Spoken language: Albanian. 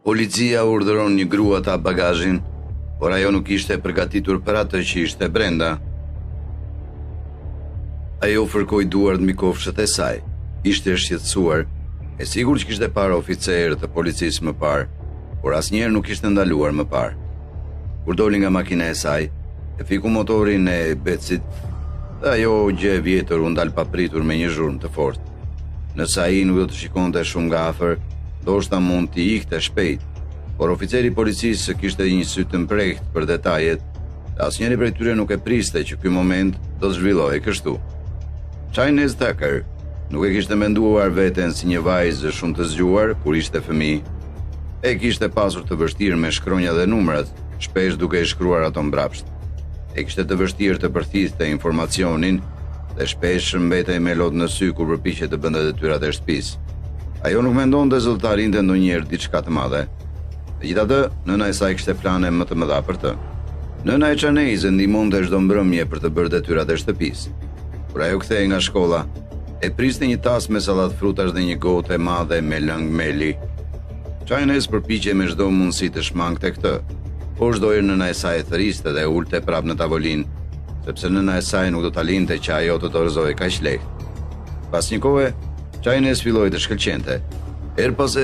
Policia urdhëron një grua ta bagazhin, por ajo nuk ishte përgatitur për atë që ishte brenda. Ajo fërkoi duart mbi kofshët e saj. Ishte shqetësuar, e sigurt që kishte parë oficerë të policisë më parë, por asnjëherë nuk ishte ndaluar më parë. Kur doli nga makina e saj, e fiku motorin e Betsit, dhe ajo gjë e vjetër u ndal papritur me një zhurmë të fortë. Nëse ai nuk do të shikonte shumë nga afër, ndoshta mund t'i ikte shpejt, por oficeri i policisë kishte një sy të mprehtë për detajet, dhe asnjëri prej tyre nuk e priste që ky moment do të zhvillohej kështu. Chinese Tucker nuk e kishte menduar veten si një vajzë shumë të zgjuar kur ishte fëmijë. E kishte pasur të vështirë me shkronja dhe numrat, shpesh duke i shkruar ato mbrapsht. E kishte të vështirë të përthithte informacionin dhe shpesh mbetej me lot në sy kur përpiqej të bënte detyrat e shtëpisë. Ajo nuk mendonte se do të arrinte ndonjëherë diçka të madhe. Megjithatë, nëna e saj kishte plane më të mëdha për të. Nëna e Chaney's ndihmonte çdo mbrëmje për të bërë detyrat e shtëpisë. Kur ajo kthehej nga shkolla, e priste një tas me sallatë frutash dhe një gotë e madhe me lëng meli. Chaney's përpiqej me çdo mundësi të shmangte këtë, por çdo herë nëna e saj e thëriste dhe ulte prapë në tavolinë, sepse nëna e saj nuk do ta linte që ajo të dorëzojë kaq lehtë. Pas një kohe, Chaney's filloi të shkëlqente. Her pas here